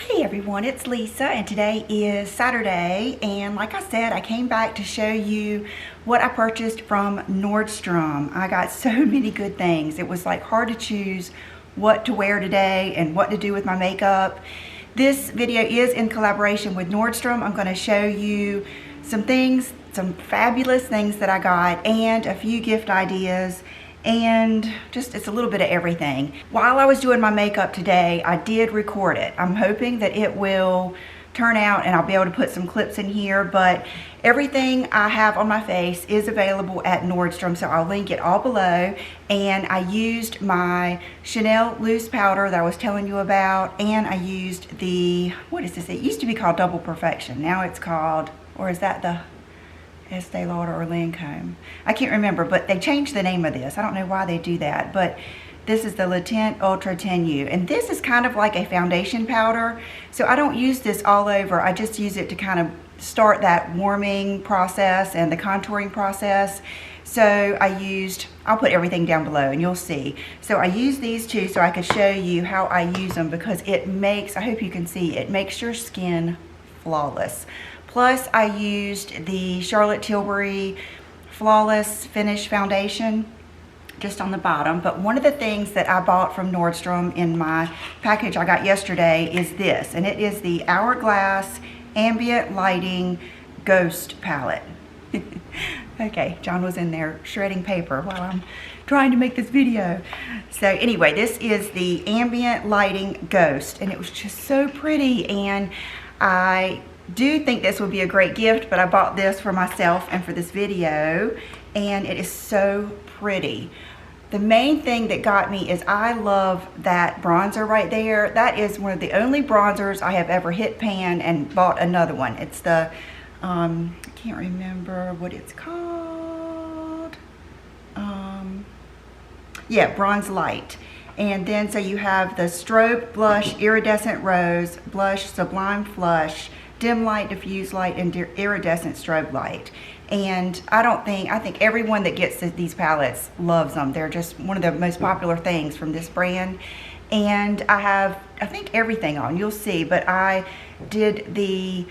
Hey everyone, it's Lisa and today is Saturday, and like I said, I came back to show you what I purchased from Nordstrom. I got so many good things. It was like hard to choose what to wear today and what to do with my makeup. This video is in collaboration with Nordstrom. I'm going to show you some things, some fabulous things that I got, and a few gift ideas, and just it's a little bit of everything. While I was doing my makeup today, I did record it. I'm hoping that it will turn out and I'll be able to put some clips in here, but everything I have on my face is available at Nordstrom, so I'll link it all below. And I used my Chanel loose powder that I was telling you about, and I used the, what is this? It used to be called Double Perfection. Now it's called, or is that the Estee Lauder or Lancome? I can't remember, but they changed the name of this. I don't know why they do that, but this is the Le Tint Ultra Tenue, and this is kind of like a foundation powder, so I don't use this all over. I just use it to kind of start that warming process and the contouring process. So I'll put everything down below and you'll see. So I use these two so I could show you how I use them, because it makes, I hope you can see, it makes your skin flawless. Plus I used the Charlotte Tilbury Flawless Finish Foundation just on the bottom. But one of the things that I bought from Nordstrom in my package I got yesterday is this, and it is the Hourglass Ambient Lighting Ghost Palette. Okay, John was in there shredding paper while I'm trying to make this video. So anyway, this is the Ambient Lighting Ghost, and it was just so pretty, and I do think this would be a great gift, but I bought this for myself and for this video, and it is so pretty. The main thing that got me is I love that bronzer right there. That is one of the only bronzers I have ever hit pan and bought another one. It's the, I can't remember what it's called. Yeah, Bronze Light. And then so you have the Strobe Blush Iridescent Rose, Blush Sublime Flush, Dim Light, Diffuse Light, and Iridescent Strobe Light. And I think everyone that gets these palettes loves them. They're just one of the most popular things from this brand. And I have, I think, everything on, you'll see, but I did the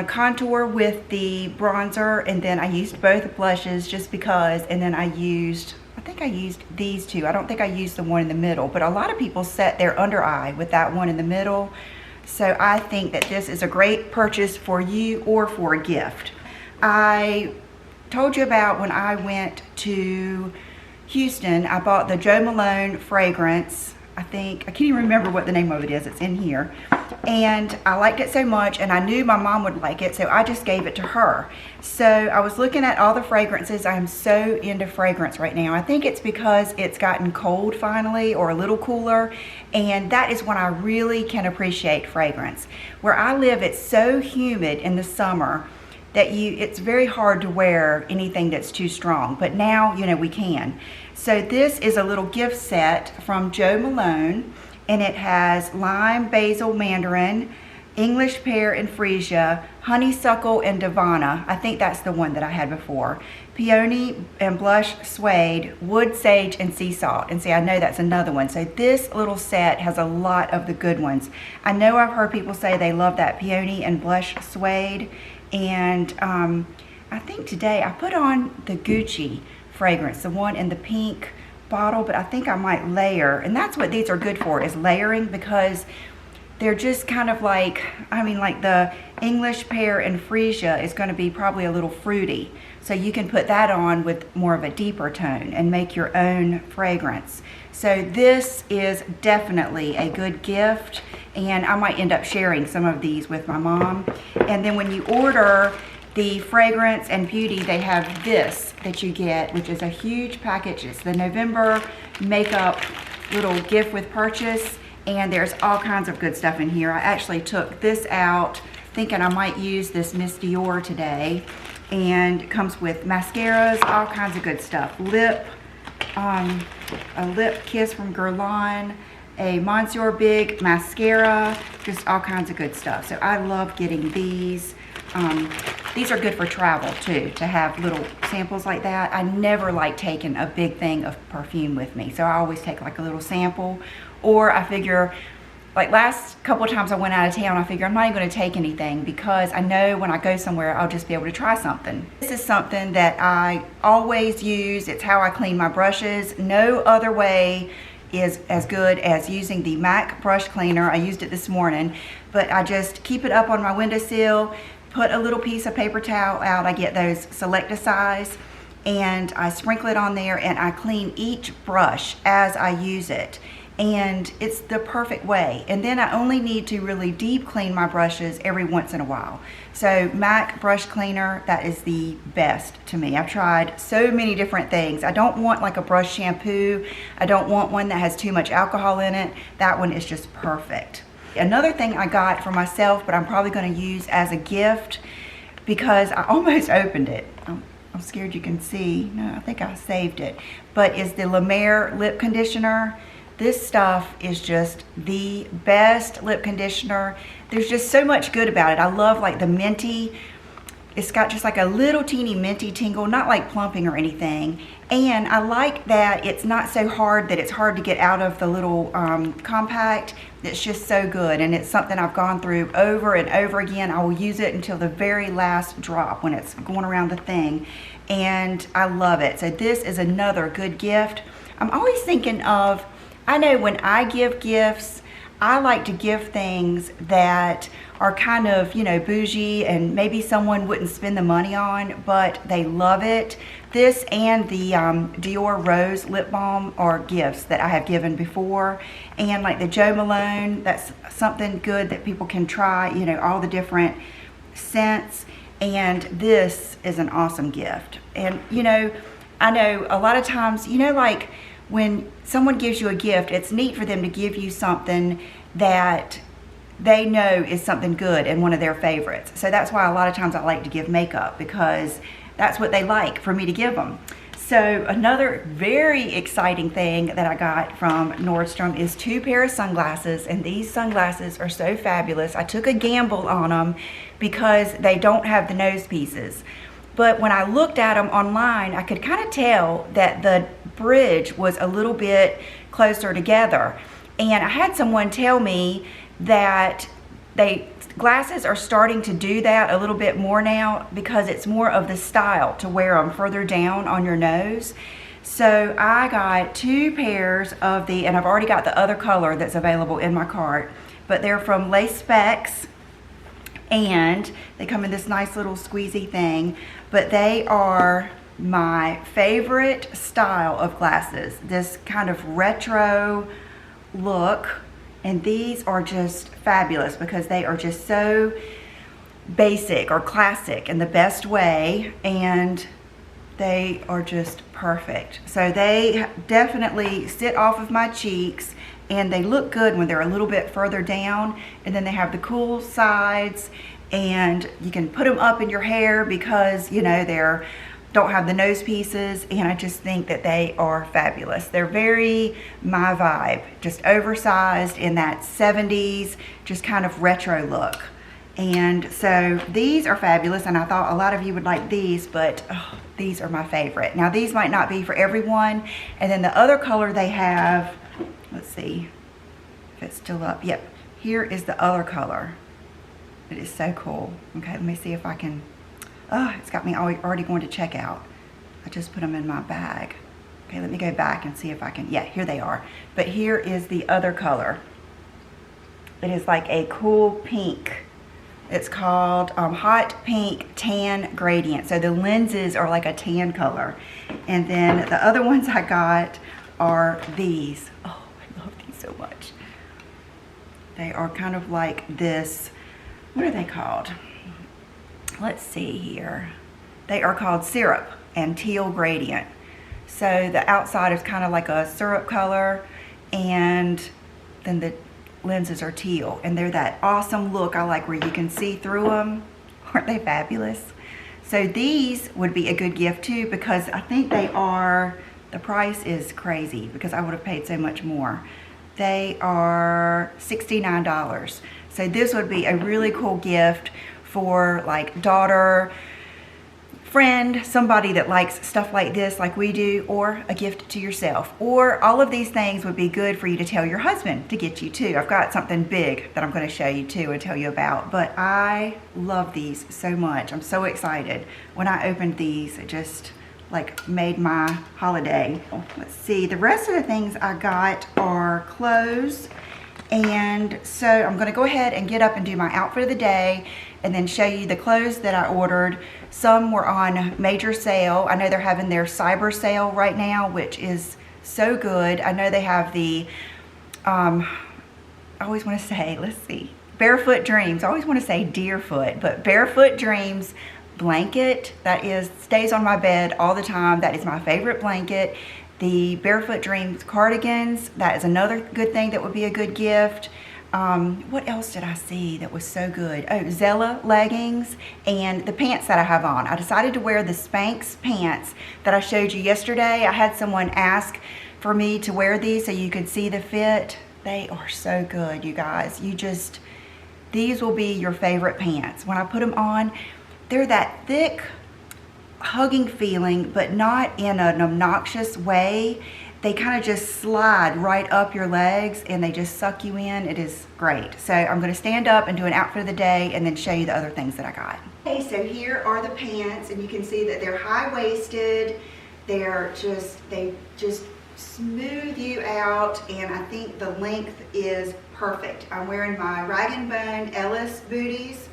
contour with the bronzer, and then I used both blushes just because, and then I think I used these two. I don't think I used the one in the middle, but a lot of people set their under eye with that one in the middle. So I think that this is a great purchase for you or for a gift. I told you about when I went to Houston, I bought the Jo Malone fragrance. I can't even remember what the name of it is. It's in here. And I liked it so much, and I knew my mom would like it, so I just gave it to her. So I was looking at all the fragrances. I am so into fragrance right now. I think it's because it's gotten cold finally, or a little cooler, and that is when I really can appreciate fragrance. Where I live, it's so humid in the summer that it's very hard to wear anything that's too strong, but now, you know, we can. So this is a little gift set from Jo Malone, and it has lime, basil, mandarin, English pear and freesia, honeysuckle and divana. I think that's the one that I had before. Peony and blush suede, wood sage and sea salt. And see, I know that's another one. So this little set has a lot of the good ones. I know I've heard people say they love that peony and blush suede. And I think today I put on the Gucci fragrance, the one in the pink bottle, but I think I might layer, and that's what these are good for, is layering, because they're just kind of like, I mean, like the English pear and freesia is going to be probably a little fruity, so you can put that on with more of a deeper tone and make your own fragrance. So this is definitely a good gift, and I might end up sharing some of these with my mom. And then when you order the fragrance and beauty, they have this that you get, which is a huge package. It's the November makeup little gift with purchase, and there's all kinds of good stuff in here. I actually took this out thinking I might use this Miss Dior today, and it comes with mascaras, all kinds of good stuff. A lip kiss from Guerlain, a Monsieur Big mascara, just all kinds of good stuff. So I love getting these. These are good for travel too, to have little samples like that. I never like taking a big thing of perfume with me, so I always take like a little sample, or I figure like last couple of times I went out of town, I figured I'm not even going to take anything because I know when I go somewhere I'll just be able to try something. This is something that I always use. It's how I clean my brushes. No other way is as good as using the MAC brush cleaner. I used it this morning, but I just keep it up on my windowsill, put a little piece of paper towel out. I get those select a size, and I sprinkle it on there, and I clean each brush as I use it. And it's the perfect way. And then I only need to really deep clean my brushes every once in a while. So MAC brush cleaner, that is the best to me. I've tried so many different things. I don't want like a brush shampoo. I don't want one that has too much alcohol in it. That one is just perfect. Another thing I got for myself, but I'm probably gonna use as a gift because I almost opened it. I'm scared you can see. No, I think I saved it. But is the La Mer lip conditioner. This stuff is just the best lip conditioner. There's just so much good about it. I love like the minty. It's got just like a little teeny minty tingle, not like plumping or anything. And I like that it's not so hard that it's hard to get out of the little compact. It's just so good, and it's something I've gone through over and over again. I will use it until the very last drop when it's going around the thing, and I love it. So this is another good gift. I'm always thinking of, I know when I give gifts, I like to give things that are kind of, you know, bougie and maybe someone wouldn't spend the money on, but they love it. This and the Dior Rose lip balm are gifts that I have given before. And like the Jo Malone, that's something good that people can try, you know, all the different scents. And this is an awesome gift. And, you know, I know a lot of times, you know, like when someone gives you a gift, it's neat for them to give you something that they know is something good and one of their favorites. So that's why a lot of times I like to give makeup, because that's what they like for me to give them. So another very exciting thing that I got from Nordstrom is 2 pair of sunglasses, and these sunglasses are so fabulous. I took a gamble on them because they don't have the nose pieces. But when I looked at them online, I could kind of tell that the bridge was a little bit closer together. And I had someone tell me that glasses are starting to do that a little bit more now because it's more of the style to wear them further down on your nose. So I got 2 pairs of the, and I've already got the other color that's available in my cart, but they're from Lace Specs, and they come in this nice little squeezy thing, but they are my favorite style of glasses, this kind of retro look. And these are just fabulous because they are just so basic or classic in the best way, and they are just perfect. So they definitely sit off of my cheeks, and they look good when they're a little bit further down, and then they have the cool sides, and you can put them up in your hair because, you know, they're don't have the nose pieces, and I just think that they are fabulous. They're very my vibe, just oversized in that 70s, just kind of retro look. And so these are fabulous, and I thought a lot of you would like these, but these are my favorite. Now these might not be for everyone. And then the other color they have, let's see if it's still up. Yep, here is the other color. It is so cool. Okay, let me see if I can, it's got me already going to checkout. I just put them in my bag. Okay, let me go back and see if I can, yeah, here they are. But here is the other color. It is like a cool pink. It's called Hot Pink Tan Gradient. So the lenses are like a tan color. And then the other ones I got are these. Oh, I love these so much. They are kind of like this, what are they called? Let's see here. They are called Syrup and Teal Gradient. So the outside is kind of like a syrup color, and then the lenses are teal, and they're that awesome look I like where you can see through them. Aren't they fabulous? So these would be a good gift too, because I think they are, the price is crazy because I would have paid so much more. They are $69. So this would be a really cool gift for like daughter, friend, somebody that likes stuff like this like we do, or a gift to yourself. Or all of these things would be good for you to tell your husband to get you too. I've got something big that I'm going to show you too and tell you about, but I love these so much. I'm so excited. When I opened these, it just like made my holiday. Let's see, the rest of the things I got are clothes. And so I'm going to go ahead and get up and do my outfit of the day and then show you the clothes that I ordered. Some were on major sale. I know they're having their cyber sale right now, which is so good. I know they have the, I always want to say, let's see, Barefoot Dreams. I always want to say Deerfoot, but Barefoot Dreams blanket that stays on my bed all the time. That is my favorite blanket. The Barefoot Dreams cardigans, that is another good thing that would be a good gift. What else did I see that was so good? Oh, Zella leggings and the pants that I have on. I decided to wear the Spanx pants that I showed you yesterday. I had someone ask for me to wear these so you could see the fit. They are so good, you guys. These will be your favorite pants. When I put them on, they're that thick, hugging feeling, but not in an obnoxious way. They kind of just slide right up your legs and they just suck you in. It is great. So I'm going to stand up and do an outfit of the day and then show you the other things that I got. Okay, so here are the pants, and you can see that they're high-waisted. They just smooth you out, and I think the length is perfect. I'm wearing my Rag & Bone Ellis booties,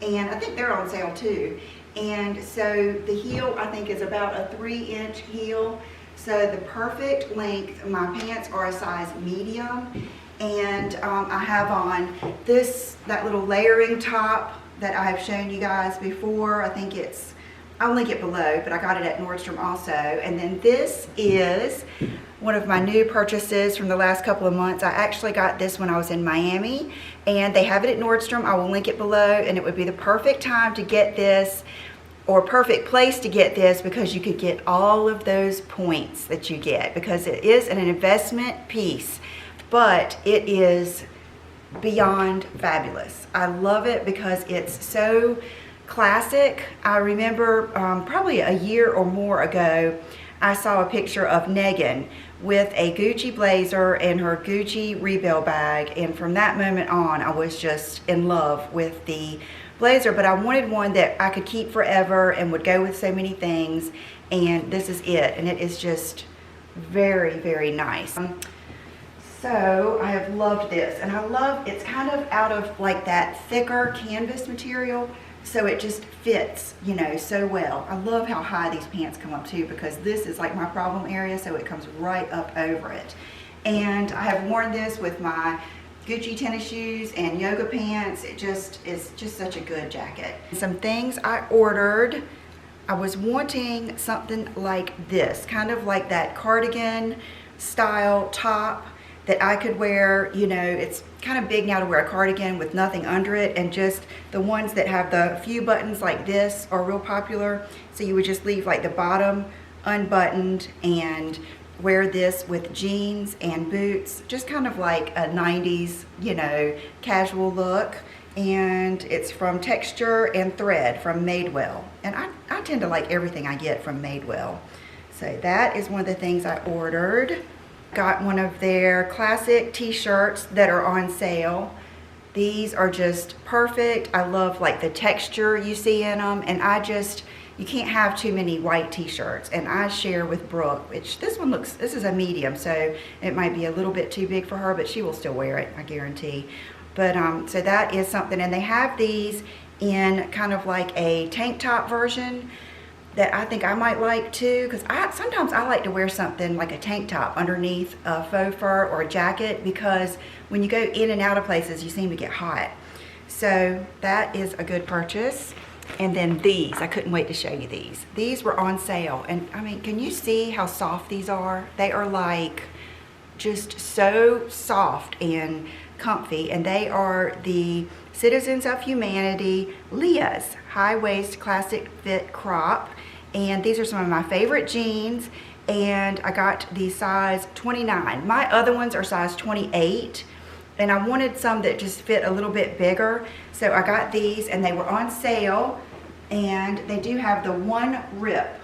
and I think they're on sale too. And so the heel, I think, is about a 3-inch heel. So the perfect length. My pants are a size medium. And I have on that little layering top that I have shown you guys before. I think I'll link it below, but I got it at Nordstrom also. And then this is one of my new purchases from the last couple of months. I actually got this when I was in Miami, and they have it at Nordstrom. I will link it below, and it would be the perfect time to get this, or perfect place to get this, because you could get all of those points that you get, because it is an investment piece, but it is beyond fabulous. I love it because it's so classic. I remember probably a year or more ago, I saw a picture of Megan with a Gucci blazer and her Gucci Rebel bag, and from that moment on, I was just in love with the blazer. But I wanted one that I could keep forever and would go with so many things, and this is it, and it is just very, very nice. So I have loved this, and I love it's kind of out of like that thicker canvas material, so it just fits, you know, so well. I love how high these pants come up too, because this is like my problem area, so it comes right up over it. And I have worn this with my Gucci tennis shoes and yoga pants. It just is just such a good jacket. Some things I ordered. I was wanting something like this, kind of like that cardigan style top that I could wear. You know, it's kind of big now to wear a cardigan with nothing under it, and just the ones that have the few buttons like this are real popular. So you would just leave like the bottom unbuttoned and wear this with jeans and boots, just kind of like a 90s, you know, casual look. And it's from Texture and Thread from Madewell, and I tend to like everything I get from Madewell. So that is one of the things I ordered. Got one of their classic t-shirts that are on sale. These are just perfect. I love like the texture you see in them, and you can't have too many white t-shirts. And I share with Brooke, which this is a medium, so it might be a little bit too big for her, but she will still wear it, I guarantee. But so that is something. And they have these in kind of like a tank top version that I think I might like too, because sometimes I like to wear something like a tank top underneath a faux fur or a jacket, because when you go in and out of places, you seem to get hot. So that is a good purchase. And then these, I couldn't wait to show you these. These were on sale, and I mean, can you see how soft these are? They are like just so soft and comfy, and they are the Citizens of Humanity Leah's high-waist classic fit crop. And these are some of my favorite jeans, and I got the size 29. My other ones are size 28, and I wanted some that just fit a little bit bigger, so I got these, and they were on sale. And they do have the one rip.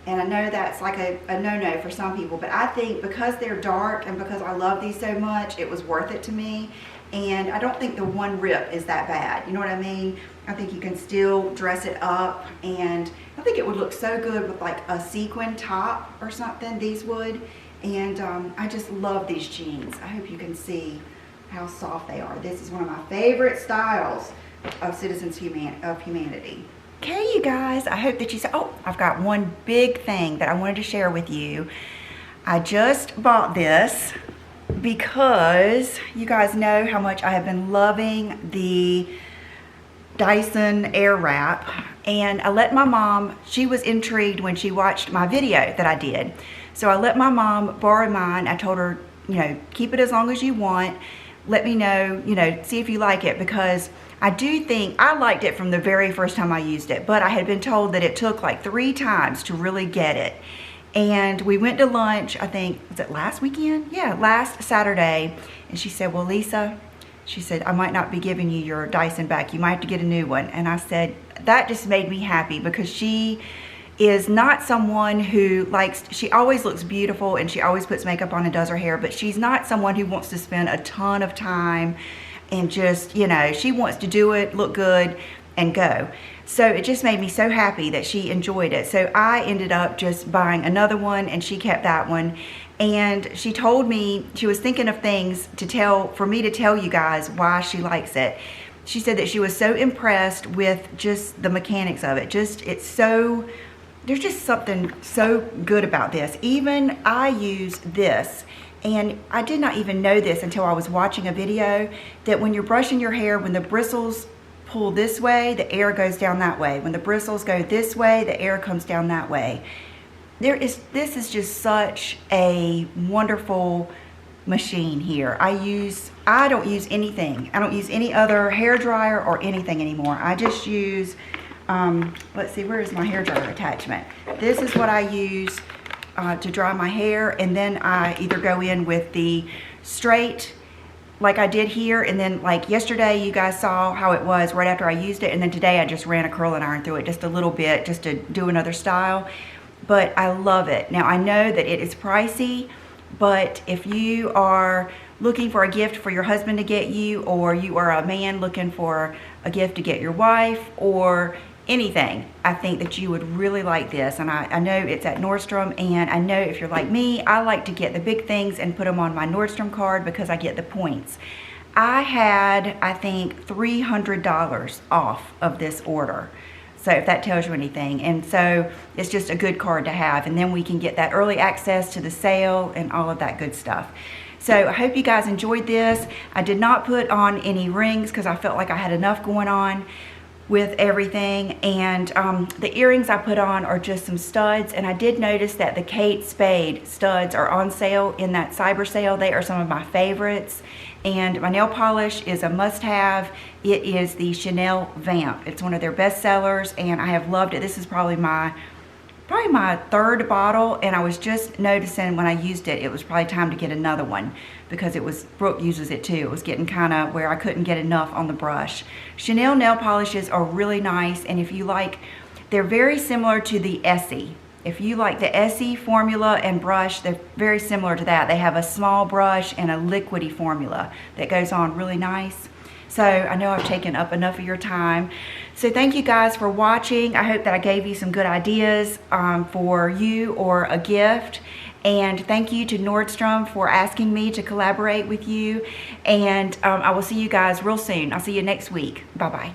And I know that's like a no-no for some people, but I think because they're dark and because I love these so much, it was worth it to me. And I don't think the one rip is that bad. You know what I mean? I think you can still dress it up, and I think it would look so good with like a sequin top or something, these would. And I just love these jeans. I hope you can see how soft they are. This is one of my favorite styles of Citizens of Humanity. Okay, you guys, I hope that you saw, oh, I've got one big thing that I wanted to share with you. I just bought this because you guys know how much I have been loving the Dyson Airwrap, and I let my mom, she was intrigued when she watched my video that I did. So I let my mom borrow mine. I told her, you know, keep it as long as you want. Let me know, you know, see if you like it, because I do think I liked it from the very first time I used it, but I had been told that it took like 3 times to really get it. And we went to lunch, I think, was it last weekend? Yeah, last Saturday. And she said, well, Lisa, she said, I might not be giving you your Dyson back. You might have to get a new one. And I said, that just made me happy, because she is not someone who likes, she always looks beautiful and she always puts makeup on and does her hair, but she's not someone who wants to spend a ton of time and just, you know, she wants to do it, look good, and go. So it just made me so happy that she enjoyed it. So I ended up just buying another one, and she kept that one. And she told me she was thinking of things to tell, for me to tell you guys why she likes it. She said that she was so impressed with just the mechanics of it. Just, it's so, there's just something so good about this. Even I use this, and I did not even know this until I was watching a video, that when you're brushing your hair, when the bristles pull this way, the air goes down that way. When the bristles go this way, the air comes down that way. This is just such a wonderful machine here. I don't use anything. I don't use any other hair dryer or anything anymore. I just use, let's see, where is my hair dryer attachment? This is what I use to dry my hair, and then I either go in with the straight like I did here, and then like yesterday you guys saw how it was right after I used it, and then today I just ran a curling iron through it just a little bit just to do another style. But I love it. Now I know that it is pricey, but if you are looking for a gift for your husband to get you, or you are a man looking for a gift to get your wife, or anything, I think that you would really like this. And I know it's at Nordstrom, and I know if you're like me, I like to get the big things and put them on my Nordstrom card because I get the points. I had, I think, $300 off of this order. So if that tells you anything. And so it's just a good card to have. And then we can get that early access to the sale and all of that good stuff. So I hope you guys enjoyed this. I did not put on any rings because I felt like I had enough going on with everything. And the earrings I put on are just some studs. And I did notice that the Kate Spade studs are on sale in that cyber sale. They are some of my favorites. And my nail polish is a must-have. It is the Chanel Vamp. It's one of their best sellers, and I have loved it. This is probably my 3rd bottle, and I was just noticing when I used it, it was probably time to get another one, because it was, Brooke uses it too. It was getting kind of where I couldn't get enough on the brush. Chanel nail polishes are really nice, and if you like, they're very similar to the Essie. If you like the Essie formula and brush, they're very similar to that. They have a small brush and a liquidy formula that goes on really nice. So I know I've taken up enough of your time. So thank you guys for watching. I hope that I gave you some good ideas for you or a gift. And thank you to Nordstrom for asking me to collaborate with you. And I will see you guys real soon. I'll see you next week. Bye-bye.